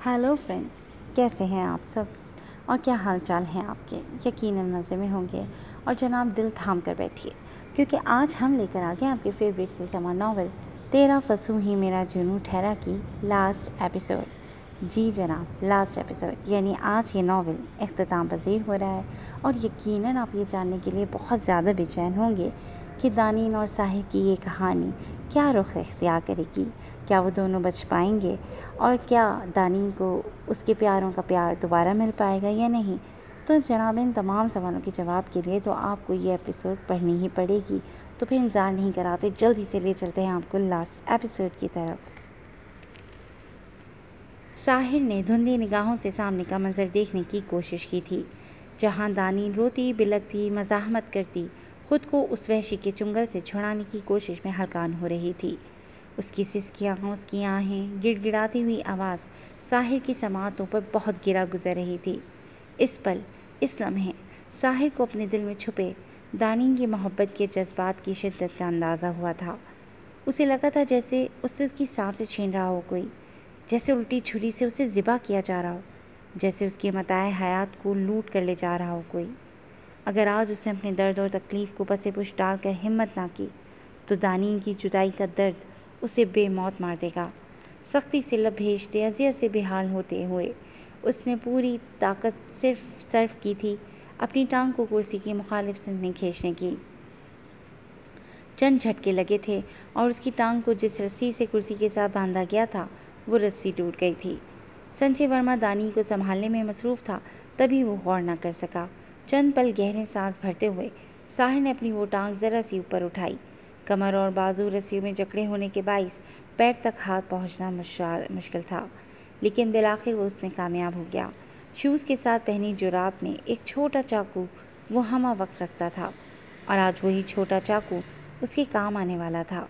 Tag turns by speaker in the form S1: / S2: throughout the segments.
S1: Hello friends, कैसे हैं आप सब और क्या हाल चाल हैं आपके। यकीनन मज़े में होंगे और जनाब दिल थाम कर बैठिए, क्योंकि आज हम लेकर आ गए आपके फेवरेट सिलसिला नॉवल तेरा फंसू ही मेरा जुनून ठहरा की लास्ट एपिसोड। जी जनाब, लास्ट एपिसोड यानी आज ये नावल इख्तिताम पज़ीर हो रहा है और यकीनन आप ये जानने के लिए बहुत ज़्यादा बेचैन होंगे कि दानीन और साहिर की ये कहानी क्या रुख इख्तियार करेगी। क्या वो दोनों बच पाएंगे और क्या दानीन को उसके प्यारों का प्यार दोबारा मिल पाएगा या नहीं। तो जनाब, इन तमाम सवालों के जवाब के लिए तो आपको ये एपिसोड पढ़नी ही पड़ेगी। तो फिर इंतज़ार नहीं कराते, जल्दी से ले चलते हैं आपको लास्ट एपिसोड की तरफ। साहिर ने धुंधली निगाहों से सामने का मंजर देखने की कोशिश की थी, जहां दानीन रोती बिलखती मज़ाहमत करती खुद को उस वहशी के चुंगल से छुड़ाने की कोशिश में हलकान हो रही थी। उसकी सिसकियाँ, उसकी आहें, गिड़गिड़ाती हुई आवाज़ साहिर की समातों पर बहुत गिरा गुजर रही थी। इस पल, इस लम्हे साहिर को अपने दिल में छुपे दानीन की मोहब्बत के जज्बात की शिद्दत का अंदाज़ा हुआ था। उसे लगा था जैसे उससे उसकी सांसें छीन रहा हो कोई, जैसे उल्टी छुरी से उसे ज़िबा किया जा रहा हो, जैसे उसके मताए हयात को लूट कर ले जा रहा हो कोई। अगर आज उसने अपने दर्द और तकलीफ़ को पसे पुश डालकर हिम्मत ना की, तो दानीन की जुदाई का दर्द उसे बेमौत मार देगा। सख्ती से लब भेजते, अज़ियत से बेहाल होते हुए उसने पूरी ताकत सिर्फ सर्फ की थी अपनी टांग को कुर्सी की मुखालिफ सिंध में खींचने की। चंद झटके लगे थे और उसकी टांग को जिस रस्सी से कुर्सी के साथ बांधा गया था वो रस्सी टूट गई थी। संजय वर्मा दानी को संभालने में मसरूफ़ था, तभी वो गौर न कर सका। चंद पल गहरे सांस भरते हुए साहिर ने अपनी वो टांग ज़रा सी ऊपर उठाई। कमर और बाजू रस्सियों में जकड़े होने के बाइस पैर तक हाथ पहुंचना मुश्किल था, लेकिन बिलाखिर वो उसमें कामयाब हो गया। शूज़ के साथ पहनी जुराब में एक छोटा चाकू वो हमा वक्त रखता था, और आज वही छोटा चाकू उसके काम आने वाला था।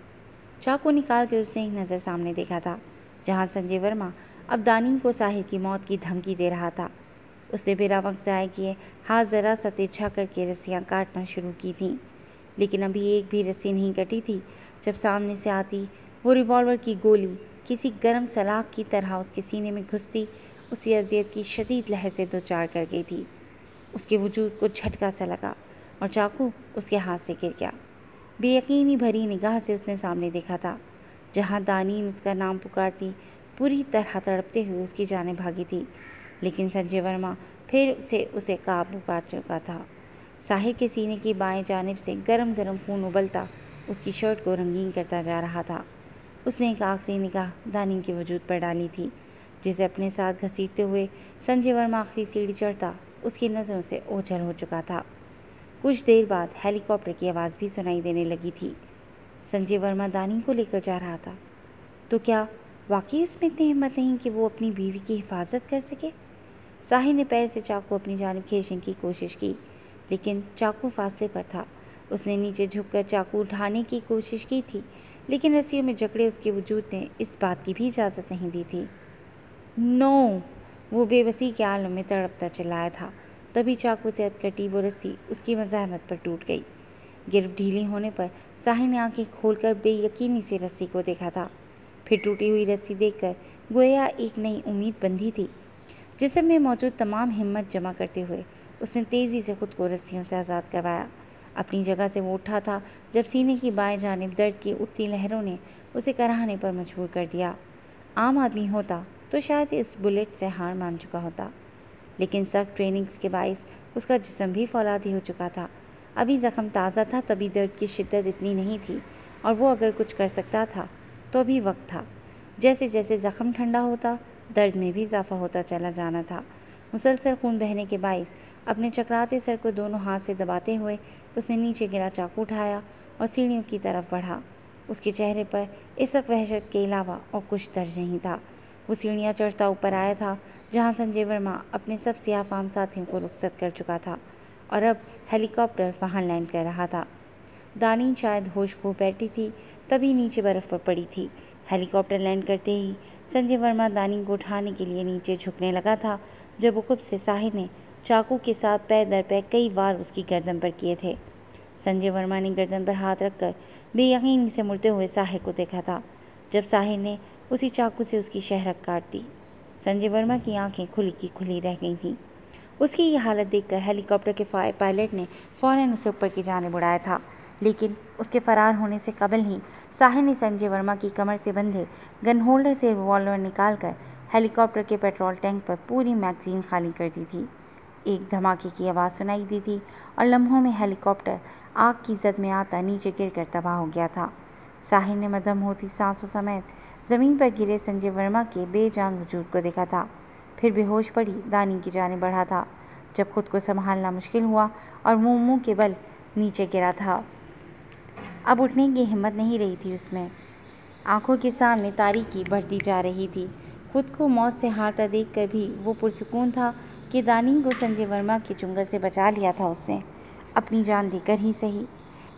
S1: चाकू निकाल कर उसने एक नज़र सामने देखा था, जहाँ संजय वर्मा अब दानीन को साहिर की मौत की धमकी दे रहा था। उसने बिना वक्त ज़ाय किए हाथ ज़रा सा तिरछा करके रस्सियाँ काटना शुरू की थीं, लेकिन अभी एक भी रस्सी नहीं कटी थी जब सामने से आती वो रिवॉल्वर की गोली किसी गर्म सलाख की तरह उसके सीने में घुसती उसे अजियत की शदीद लहर से दो चार कर गई थी। उसके वजूद को झटका सा लगा और चाकू उसके हाथ से गिर गया। बेयकीनी भरी निगाह से उसने सामने देखा था, जहाँ दानीन उसका नाम पुकारती पूरी तरह तड़पते हुए उसकी जाने भागी थी, लेकिन संजय वर्मा फिर से उसे काबू पा चुका था। साहिर के सीने की बाएं जानिब से गरम गरम खून उबलता उसकी शर्ट को रंगीन करता जा रहा था। उसने एक आखिरी निगाह दानीन के वजूद पर डाली थी, जिसे अपने साथ घसीटते हुए संजय वर्मा आखिरी सीढ़ी चढ़ता उसकी नज़रों से ओझल हो चुका था। कुछ देर बाद हेलीकॉप्टर की आवाज़ भी सुनाई देने लगी थी। संजय वर्मा दानीन को लेकर जा रहा था, तो क्या वाकई उसमें इतनी हिम्मत नहीं कि वो अपनी बीवी की हिफाजत कर सके? साहिर ने पैर से चाकू अपनी जानिब खींचने की कोशिश की, लेकिन चाकू फासले पर था। उसने नीचे झुककर चाकू उठाने की कोशिश की थी, लेकिन रस्सियों में जकड़े उसके वजूद ने इस बात की भी इजाज़त नहीं दी थी। नो! वो बेबसी के आलम में तड़पता चिल्लाया था। तभी चाकू से अधकटी वो रस्सी उसकी मज़ाहमत पर टूट गई। गिरफ्त ढीली होने पर साहिर ने आंखें खोलकर बेयकीनी से रस्सी को देखा था। फिर टूटी हुई रस्सी देखकर गोया एक नई उम्मीद बंधी थी। जिस्म में मौजूद तमाम हिम्मत जमा करते हुए उसने तेज़ी से खुद को रस्सियों से आज़ाद करवाया। अपनी जगह से वो उठा था जब सीने की बाएं जानिब दर्द की उठती लहरों ने उसे कराहने पर मजबूर कर दिया। आम आदमी होता तो शायद इस बुलेट से हार मान चुका होता, लेकिन सख्त ट्रेनिंग्स के बाइस उसका जिस्म भी फौलादी हो चुका था। अभी ज़ख्म ताज़ा था, तभी दर्द की शिद्दत इतनी नहीं थी, और वो अगर कुछ कर सकता था तो अभी वक्त था। जैसे जैसे ज़ख्म ठंडा होता, दर्द में भी इजाफा होता चला जाना था। मुसलसल खून बहने के बाइस अपने चकराते सर को दोनों हाथ से दबाते हुए उसने नीचे गिरा चाकू उठाया और सीढ़ियों की तरफ बढ़ा। उसके चेहरे पर इस वक्त वहशत के अलावा और कुछ दर्ज नहीं था। वो सीढ़ियाँ चढ़ता ऊपर आया था, जहाँ संजय वर्मा अपने सब सियाफाम साथियों को रुखसत कर चुका था, और अब हेलीकॉप्टर वहाँ लैंड कर रहा था। दानीन शायद होश खो बैठी थी, तभी नीचे बर्फ़ पर पड़ी थी। हेलीकॉप्टर लैंड करते ही संजय वर्मा दानीन को उठाने के लिए नीचे झुकने लगा था, जब वक़ुफ़ से साहिर ने चाकू के साथ पैर दर पैर कई बार उसकी गर्दन पर किए थे। संजय वर्मा ने गर्दन पर हाथ रखकर बेयकीनी से मुड़ते हुए साहिर को देखा था, जब साहिर ने उसी चाकू से उसकी शहरक काट दी। संजय वर्मा की आंखें खुली की खुली रह गई थीं। उसकी ये हालत देखकर हेलीकॉप्टर के पायलट ने फौरन उसे ऊपर की जानिब उड़ाया था, लेकिन उसके फरार होने से कबल ही साहिर ने संजय वर्मा की कमर से बंधे गन होल्डर से रिवॉल्वर निकालकर हेलीकॉप्टर के पेट्रोल टैंक पर पूरी मैगजीन खाली कर दी थी। एक धमाके की आवाज़ सुनाई दी थी और लम्हों में हेलीकॉप्टर आग की जद में आता नीचे गिरकर तबाह हो गया था। साहिर ने मध्यम होती सांसों समेत ज़मीन पर गिरे संजय वर्मा के बेजान वजूद को देखा था। फिर बेहोश पड़ी दानी की जानिब बढ़ा था, जब खुद को संभालना मुश्किल हुआ और वो मुंह के बल नीचे गिरा था। अब उठने की हिम्मत नहीं रही थी उसमें। आंखों के सामने तारीकी बढ़ती जा रही थी। खुद को मौत से हारता देखकर भी वो पुरसुकून था कि दानी को संजय वर्मा के चुंगल से बचा लिया था उसने, अपनी जान देकर ही सही,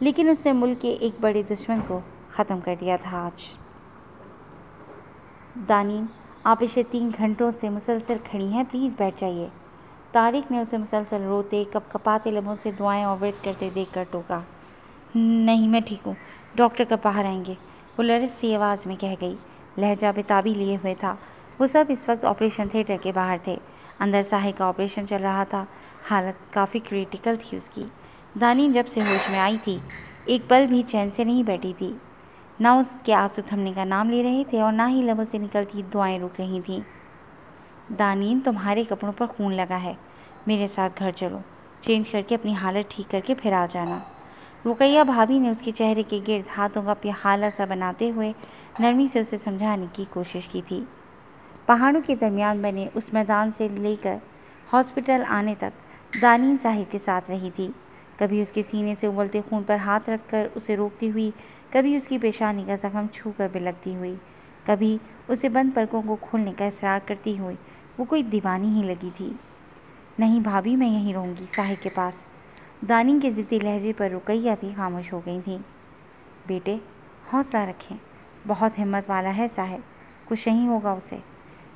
S1: लेकिन उसने मुल्क के एक बड़े दुश्मन को ख़त्म कर दिया था आज। दानी, आप पिछले 3 घंटों से मुसलसल खड़ी हैं, प्लीज़ बैठ जाइए। तारिक ने उसे मुसलसल रोते कपकपाते लबों से दुआएं और व्रत करते देखकर टोका। नहीं, मैं ठीक हूँ, डॉक्टर कब बाहर आएंगे? वो लरज सी आवाज़ में कह गई। लहजा बेताबी लिए हुए था। वो सब इस वक्त ऑपरेशन थिएटर के बाहर थे। अंदर साहिर का ऑपरेशन चल रहा था। हालत काफ़ी क्रिटिकल थी उसकी। दानी जब से होश में आई थी, एक पल भी चैन से नहीं बैठी थी। ना उसके आंसू थमने का नाम ले रहे थे और ना ही लबों से निकलती दुआएं रुक रही थीं। दानी, तुम्हारे कपड़ों पर खून लगा है, मेरे साथ घर चलो, चेंज करके अपनी हालत ठीक करके फिर आ जाना। रुकैया भाभी ने उसके चेहरे के गिर्द हाथों का प्याला सा बनाते हुए नरमी से उसे समझाने की कोशिश की थी। पहाड़ों के दरमियान बने उस मैदान से लेकर हॉस्पिटल आने तक दानी साहिर के साथ रही थी। कभी उसके सीने से उबलते खून पर हाथ रखकर उसे रोकती हुई, कभी उसकी पेशानी का जख्म छूकर बिलकती हुई, कभी उसे बंद पलकों को खोलने का इसरार करती हुई। वो कोई दीवानी ही लगी थी। नहीं भाभी, मैं यहीं रहूँगी, साहिर के पास। दानी के ज़िद्दी लहजे पर रुकैया भी खामोश हो गई थी। बेटे, हौसला रखें, बहुत हिम्मत वाला है साहिर, कुछ नहीं होगा उसे।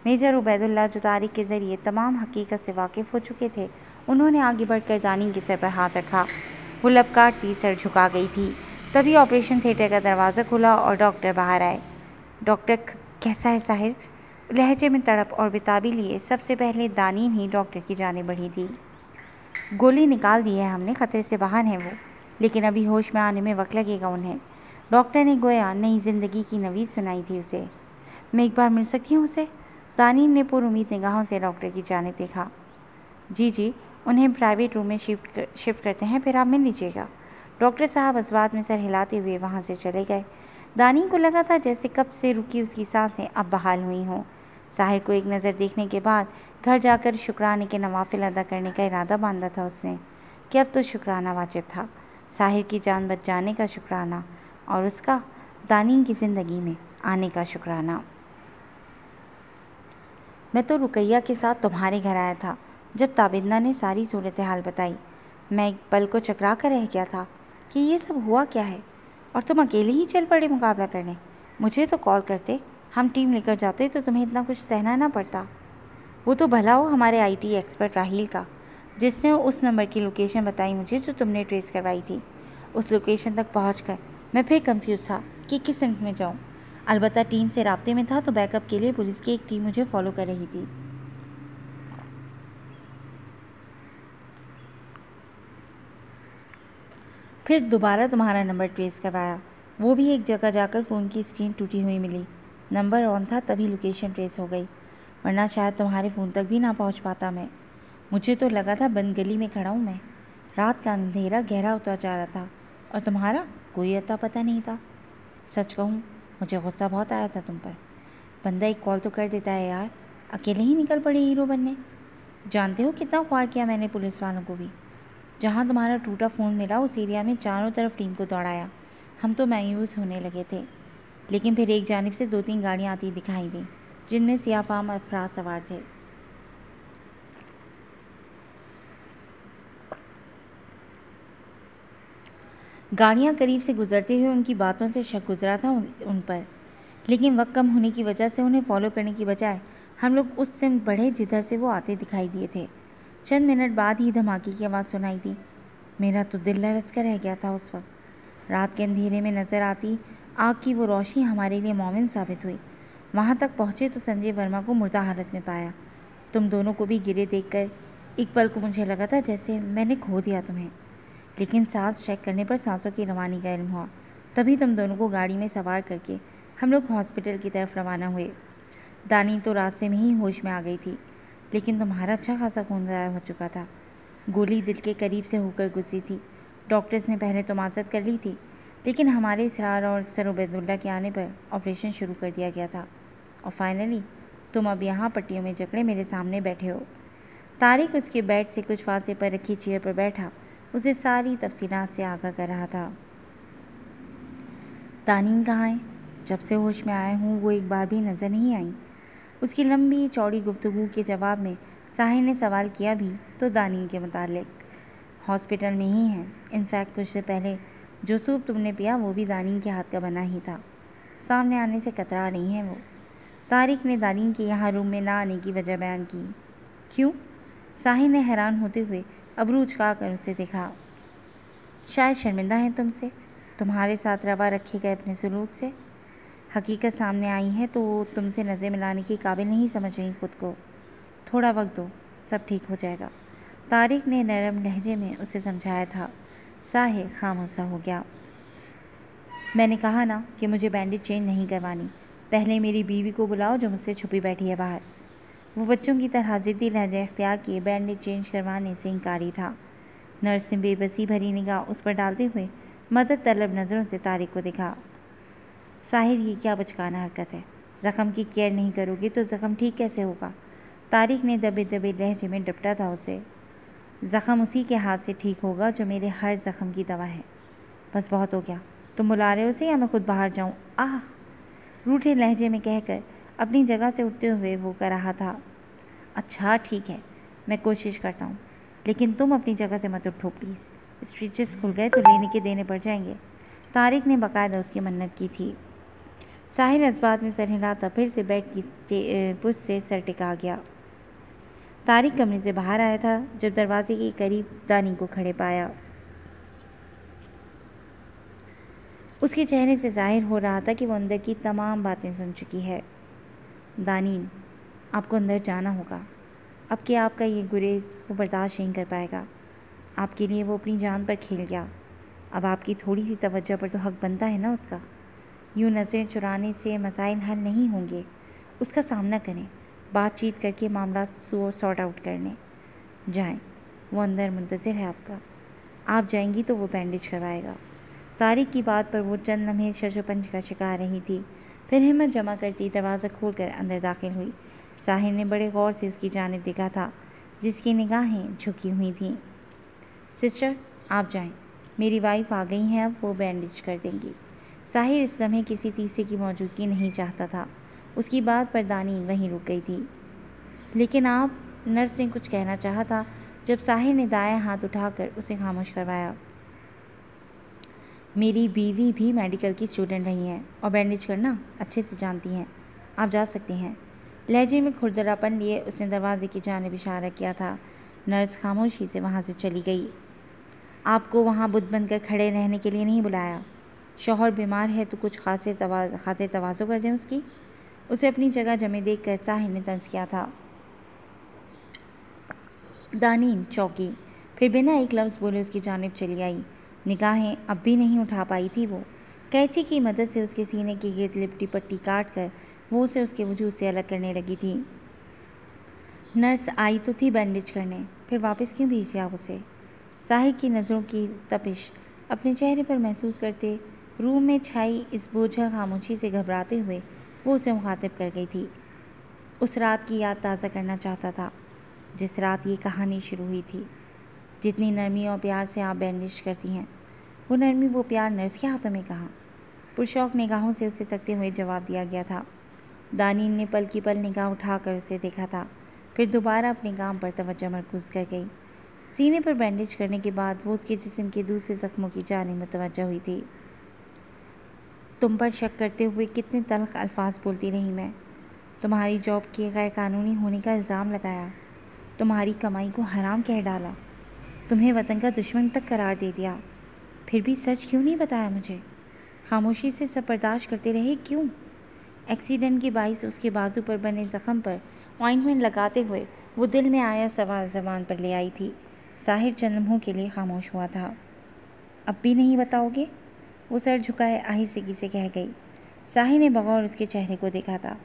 S1: मेजर उबैदुल्ला, जो तारिक के ज़रिए तमाम हकीकत से वाकिफ़ हो चुके थे, उन्होंने आगे बढ़कर दानी के सर पर हाथ रखा। वो लपकाटती सर झुका गई थी। तभी ऑपरेशन थिएटर का दरवाज़ा खुला और डॉक्टर बाहर आए। डॉक्टर, कैसा है साहिर? लहजे में तड़प और बेताबी लिए सबसे पहले दानी ही डॉक्टर की जाने बढ़ी थी। गोली निकाल दी है हमने, ख़तरे से बाहर हैं वो, लेकिन अभी होश में आने में वक्त लगेगा उन्हें। डॉक्टर ने गोया नई ज़िंदगी की नवीद सुनाई थी उसे। मैं एक बार मिल सकती हूँ उसे? दानी ने पुरुमीद निगाहों से डॉक्टर की जानिब देखा। जी, उन्हें प्राइवेट रूम में शिफ्ट करते हैं, फिर आप मिल लीजिएगा। डॉक्टर साहब इस बात में सर हिलाते हुए वहाँ से चले गए। दानी को लगा था जैसे कब से रुकी उसकी सांसें अब बहाल हुई हों। साहिर को एक नज़र देखने के बाद घर जाकर शुक्राने के नवाफिल अदा करने का इरादा बांधा था उसने कि अब तो शुक्राना वाजिब था। साहिर की जान बच जाने का शुक्राना और उसका दानी की ज़िंदगी में आने का शुक्राना। मैं तो रुकैया के साथ तुम्हारे घर आया था जब ताबिंदा ने सारी सूरत हाल बताई। मैं एक पल को चकरा कर रह गया था कि ये सब हुआ क्या है, और तुम अकेले ही चल पड़े मुकाबला करने। मुझे तो कॉल करते, हम टीम लेकर जाते तो तुम्हें इतना कुछ सहना ना पड़ता। वो तो भला हो हमारे IT एक्सपर्ट राहील का, जिसने उस नंबर की लोकेशन बताई मुझे जो तुमने ट्रेस करवाई थी। उस लोकेशन तक पहुंचकर मैं फिर कंफ्यूज था कि किस सिमत में जाऊं। अलबत्ता टीम से राब्ते में था तो बैकअप के लिए पुलिस की एक टीम मुझे फॉलो कर रही थी। फिर दोबारा तुम्हारा नंबर ट्रेस करवाया, वो भी एक जगह जाकर फ़ोन की स्क्रीन टूटी हुई मिली। नंबर ऑन था तभी लोकेशन ट्रेस हो गई, वरना शायद तुम्हारे फ़ोन तक भी ना पहुंच पाता मैं। मुझे तो लगा था बंद गली में खड़ा हूँ मैं। रात का अंधेरा गहरा होता जा रहा था और तुम्हारा कोई अता पता नहीं था। सच कहूँ, मुझे गुस्सा बहुत आया था तुम पर। बंदा एक कॉल तो कर देता है यार, अकेले ही निकल पड़े हीरो बनने। जानते हो कितना ख्वार किया मैंने पुलिस वालों को भी। जहाँ तुम्हारा टूटा फ़ोन मिला उस एरिया में चारों तरफ टीम को दौड़ाया। हम तो मायूस होने लगे थे, लेकिन फिर एक जानिब से 2-3 गाड़ियाँ आती दिखाई दी जिनमें सियाफाम अफराद सवार थे। गाड़ियाँ करीब से गुजरते हुए उनकी बातों से शक गुजरा था उन पर, लेकिन वक्त कम होने की वजह से उन्हें फॉलो करने की बजाय हम लोग उस सिमत बढ़े जिधर से वो आते दिखाई दिए थे। चंद मिनट बाद ही धमाके की आवाज़ सुनाई दी। मेरा तो दिल लरस कर रह गया था उस वक्त। रात के अंधेरे में नज़र आती आग की वो रोशनी हमारे लिए मोमिन साबित हुई। वहाँ तक पहुँचे तो संजय वर्मा को मुर्दा हालत में पाया। तुम दोनों को भी गिरे देखकर एक पल को मुझे लगा था जैसे मैंने खो दिया तुम्हें, लेकिन सांस चेक करने पर सांसों की रवानी का इल्म हुआ। तभी तुम दोनों को गाड़ी में सवार करके हम लोग हॉस्पिटल की तरफ रवाना हुए। दानी तो रास्ते में ही होश में आ गई थी, लेकिन तुम्हारा अच्छा खासा खून ज़ाया हो चुका था। गोली दिल के करीब से होकर गुजरी थी। डॉक्टर्स ने पहले तो माजरत कर ली थी, लेकिन हमारे इसरार और सर उबैदुल्ला के आने पर ऑपरेशन शुरू कर दिया गया था और फाइनली तुम अब यहाँ पट्टियों में जकड़े मेरे सामने बैठे हो। तारिक उसके बेड से कुछ फासले पर रखी चेयर पर बैठा उसे सारी तफसीलात से आगाह कर रहा था। तानीन कहाँ है? जब से होश में आया हूँ वो एक बार भी नज़र नहीं आई। उसकी लंबी चौड़ी गुफ्तगू के जवाब में साहिल ने सवाल किया भी तो दानीन के मुतालिक। हॉस्पिटल में ही है। इनफैक्ट कुछ देर पहले जो सूप तुमने पिया वो भी दानीन के हाथ का बना ही था। सामने आने से कतरा नहीं है वो। तारिक ने दानीन के यहाँ रूम में ना आने की वजह बयान की। क्यों? साहिल ने हैरान होते हुए अबरू उचका कर उसे देखा। शायद शर्मिंदा है तुमसे, तुम्हारे साथ रवा रखे गए अपने सलूक से। हकीकत सामने आई है तो तुमसे नज़र मिलाने के काबिल नहीं समझ रही खुद को। थोड़ा वक्त दो, सब ठीक हो जाएगा। तारिक ने नरम लहजे में उसे समझाया था। साहिल खामोश हो गया। मैंने कहा ना कि मुझे बैंडेज चेंज नहीं करवानी। पहले मेरी बीवी को बुलाओ जो मुझसे छुपी बैठी है बाहर। वो बच्चों की तरह ज़िद्दी लहजा इख्तियार किए बैंडेज चेंज करवाने से इनकारी था। नर्स ने बेबसी भरी निगाह उस पर डालते हुए मदद तलब नज़रों से तारिक को देखा। साहिर, ये क्या बचकाना हरकत है? ज़ख़म की केयर नहीं करोगे तो ज़ख़म ठीक कैसे होगा? तारिक ने दबे दबे लहजे में डपटा था उसे। ज़ख़म उसी के हाथ से ठीक होगा जो मेरे हर ज़ख़म की दवा है। बस बहुत हो गया। तुम बुला रहे हो उसे या मैं खुद बाहर जाऊँ? आह! रूठे लहजे में कहकर अपनी जगह से उठते हुए वो कर रहा था। अच्छा ठीक है, मैं कोशिश करता हूँ, लेकिन तुम अपनी जगह से मत उठो प्लीज़। स्टिचेस खुल गए तो लेने के देने पड़ जाएंगे। तारिक ने बाकायदा उसकी मन्नत की थी। साहिल इस बात में सर हिलाता फिर से बेड की पुश से सर टिका गया। तारिक कमरे से बाहर आया था जब दरवाजे के करीब दानी को खड़े पाया। उसके चेहरे से जाहिर हो रहा था कि वो अंदर की तमाम बातें सुन चुकी है। दानीन, आपको अंदर जाना होगा। अब कि आपका ये गुरेज वो बर्दाश्त नहीं कर पाएगा। आपके लिए वो अपनी जान पर खेल गया। अब आपकी थोड़ी सी तवज्जो पर तो हक बनता है ना उसका। यूँ नज़रें चुराने से मसाइल हल नहीं होंगे। उसका सामना करें, बातचीत करके मामला सॉर्ट आउट करने जाएं। वो अंदर मुंतज़िर है आपका। आप जाएंगी तो वो बैंडेज करवाएगा। तारिक की बात पर वो चंद लम्हे शशोपंज का शिकार रही थी। फिर हिम्मत जमा करती दरवाज़ा खोलकर अंदर दाखिल हुई। साहिल ने बड़े गौर से उसकी जानिब देखा था, जिसकी निगाहें झुकी हुई थीं। सिस्टर, आप जाएं, मेरी वाइफ आ गई हैं, अब वो बैंडेज कर देंगी। साहिल इस लम्हे किसी तीसरे की मौजूदगी नहीं चाहता था। उसकी बात पर दानी वहीं रुक गई थी। लेकिन आप, नर्स ने कुछ कहना चाहा था जब साहिल ने दायां हाथ उठाकर उसे खामोश करवाया। मेरी बीवी भी मेडिकल की स्टूडेंट रही हैं और बैंडेज करना अच्छे से जानती हैं। आप जा सकती हैं। लहजे में खुरदरापन लिए उसने दरवाजे की जानिब इशारा किया था। नर्स खामोशी से वहाँ से चली गई। आपको वहाँ बुत बनकर खड़े रहने के लिए नहीं बुलाया। शौहर बीमार है तो कुछ खातिर तवाज़ो कर दें उसकी। उसे अपनी जगह जमे देख कर साहिल ने तंज किया था। दानीन चौंकी, फिर बिना एक लफ्ज़ बोले उसकी जानिब चली आई। निगाहें अब भी नहीं उठा पाई थी वो। कैंची की मदद से उसके सीने की गिर्द लिपटी पट्टी काट कर वो उसे उसके वजूद से अलग करने लगी थी। नर्स आई तो थी बैंडेज करने, फिर वापस क्यों भेज दिया उसे? साहिल की नज़रों की तपिश अपने चेहरे पर महसूस करते रूम में छाई इस बोझल खामोशी से घबराते हुए वो उसे मुखातिब कर गई थी। उस रात की याद ताज़ा करना चाहता था जिस रात ये कहानी शुरू हुई थी। जितनी नरमी और प्यार से आप बैंडेज करती हैं, वो नरमी वो प्यार नर्स के हाथों में कहाँ? पुरशौक निगाहों से उसे तकते हुए जवाब दिया गया था। दानीन ने पल की पल निगाह उठाकर उसे देखा था, फिर दोबारा अपने काम पर तवज्जो मरकूज़ कर गई। सीने पर बैंडेज करने के बाद वो उसके जिस्म के दूसरे ज़ख्मों की जानिब मुतवज्जो हुई थी। तुम पर शक करते हुए कितने तल्ख अल्फाज बोलती रही मैं। तुम्हारी जॉब के गैर कानूनी होने का इल्ज़ाम लगाया, तुम्हारी कमाई को हराम कह डाला, तुम्हें वतन का दुश्मन तक करार दे दिया। फिर भी सच क्यों नहीं बताया मुझे? खामोशी से सब बर्दाश्त करते रहे क्यों? एक्सीडेंट के बाइस उसके बाजू पर बने जख्म पर ऑइंटमेंट लगाते हुए वो दिल में आया सवाल ज़बान पर ले आई थी। साहिर चंद लम्हों के लिए खामोश हुआ था। अब भी नहीं बताओगे? वो सर झुकाए आहिस्तगी से कह गई। साहिर ने बगौर उसके चेहरे को देखा था,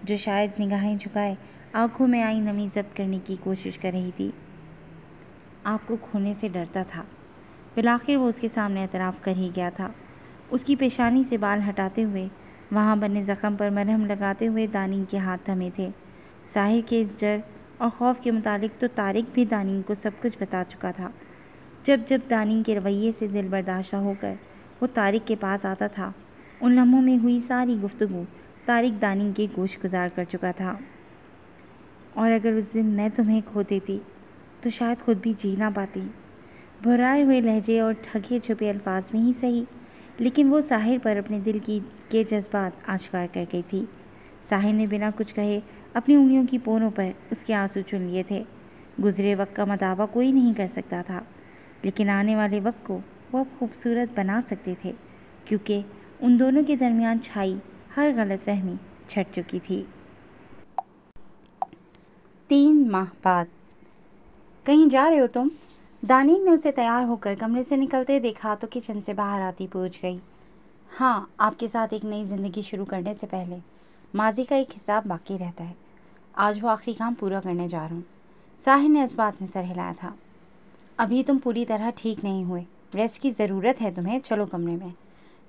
S1: जो शायद निगाहें झुकाए आंखों में आई नमी जब्त करने की कोशिश कर रही थी। आपको खोने से डरता था। बिलाखिर वो उसके सामने एतराफ़ कर ही गया था। उसकी पेशानी से बाल हटाते हुए, वहाँ बने ज़ख्म पर मरहम लगाते हुए दानिंग के हाथ थमे थे। साहिर के इस डर और खौफ के मुतालिक तो तारिक भी दानिंग को सब कुछ बता चुका था। जब जब दानिंग के रवैये से दिल बर्दाश्त होकर वो तारिक के पास आता था, उन लम्हों में हुई सारी गुफ्तगू तारिक दानिंग के गोश गुजार कर चुका था। और अगर उस दिन मैं तुम्हें खो देती तो शायद खुद भी जी ना पाती। भुराए हुए लहजे और ठगे छुपे अल्फाज में ही सही, लेकिन वो साहिर पर अपने दिल के जज्बात आश्कार कर गई थी। साहिर ने बिना कुछ कहे अपनी उंगलियों की पोरों पर उसके आंसू चुन लिए थे। गुजरे वक्त का मदावा कोई नहीं कर सकता था, लेकिन आने वाले वक्त को वो अब खूबसूरत बना सकते थे, क्योंकि उन दोनों के दरमियान छाई हर गलतफहमी छट चुकी थी। 3 माह बाद। कहीं जा रहे हो तुम? दानिंग ने उसे तैयार होकर कमरे से निकलते देखा तो किचन से बाहर आती पूछ गई। हाँ, आपके साथ एक नई ज़िंदगी शुरू करने से पहले माजी का एक हिसाब बाकी रहता है। आज वो आखिरी काम पूरा करने जा रहा हूँ। साहिर ने इस बात में सर हिलाया था। अभी तुम पूरी तरह ठीक नहीं हुए, रेस्ट की ज़रूरत है तुम्हें, चलो कमरे में।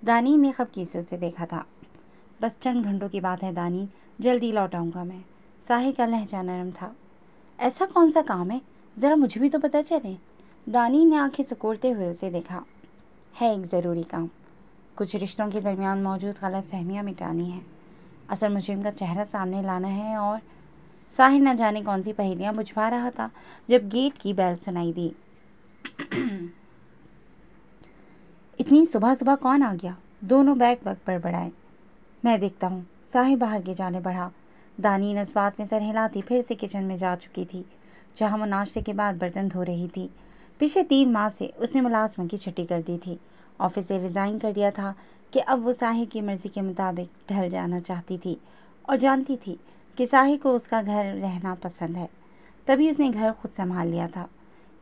S1: दानिंग ने खफकीसी से देखा था। बस चंद घंटों की बात है दानी, जल्दी लौट आऊँगा मैं। साहिर का लहजा नरम था। ऐसा कौन सा काम है, ज़रा मुझे भी तो पता चले। दानी ने आंखें सिकोड़ते हुए उसे देखा। है एक ज़रूरी काम, कुछ रिश्तों के दरमियान मौजूद गलतफहमियां मिटानी है। असल मुजरिम का चेहरा सामने लाना है। और साहिर न जाने कौन सी पहेलियां बुझवा रहा था जब गेट की बेल सुनाई दी। इतनी सुबह सुबह कौन आ गया? दोनों बैग बड़बड़ाए। मैं देखता हूँ। साहिर बाहर के जाने बढ़ा। दानी ने इस बात में सर हिलाती फिर से किचन में जा चुकी थी, जहाँ वो नाश्ते के बाद बर्तन धो रही थी। पिछले 3 माह से उसने मुलाजमत की छुट्टी कर दी थी। ऑफिस से रिज़ाइन कर दिया था कि अब वो साहिर की मर्ज़ी के मुताबिक ढल जाना चाहती थी और जानती थी कि साहिर को उसका घर रहना पसंद है। तभी उसने घर खुद संभाल लिया था।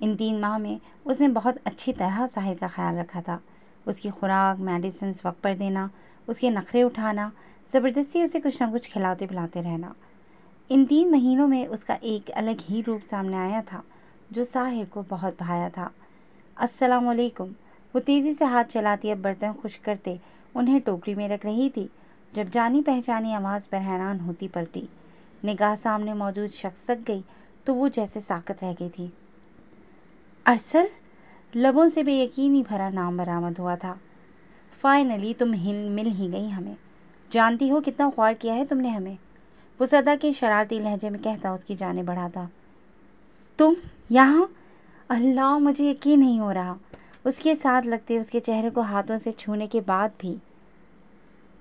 S1: इन 3 माह में उसने बहुत अच्छी तरह साहिर का ख्याल रखा था। उसकी खुराक, मेडिसिन वक्त पर देना, उसके नखरे उठाना, ज़बरदस्ती उसे कुछ ना कुछ खिलाते पिलाते रहना। इन 3 महीनों में उसका एक अलग ही रूप सामने आया था, जो साहिर को बहुत भाया था। अस्सलाम वालेकुम। वो तेज़ी से हाथ चलाती अब बर्तन खुश करते उन्हें टोकरी में रख रही थी, जब जानी पहचानी आवाज़ पर हैरान होती पलटी। निगाह सामने मौजूद शख्स तक गई तो वो जैसे साकत रह गई थी। अरसल, लबों से बेयकीनी भरा नाम बरामद हुआ था। फाइनली तुम मिल ही गई हमें। जानती हो कितना ख्वार किया है तुमने हमें, वो सदा के शरारती लहजे में कहता उसकी जाने बढ़ा था। तुम यहाँ? अल्लाह, मुझे यकीन नहीं हो रहा। उसके साथ लगते उसके चेहरे को हाथों से छूने के बाद भी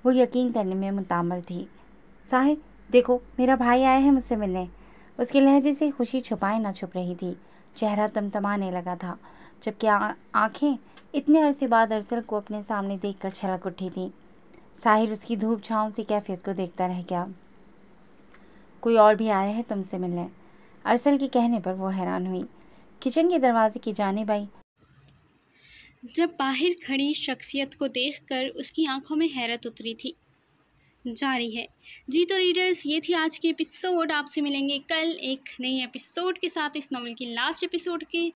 S1: वो यकीन करने में मुतामल थी। साहिर, देखो मेरा भाई आया है मुझसे मिलने। उसके लहजे से खुशी छुपाए ना छुप रही थी। चेहरा तमतमाने लगा था, जबकि आंखें इतने अरसे बाद अरसल को अपने सामने देखकर छलक उठी थी। साहिर उसकी धूप छाँव से कैफियत को देखता रह गया। कोई और भी आया है तुमसे मिलने? अरसल के कहने पर वो हैरान हुई। किचन के दरवाजे की जानिब आई।
S2: जब बाहर खड़ी शख्सियत को देखकर उसकी आंखों में हैरत उतरी थी। जारी है। जी तो रीडर्स, ये थी आज की एपिसोड। आपसे मिलेंगे कल एक नई एपिसोड के साथ, इस नॉवल की लास्ट एपिसोड के।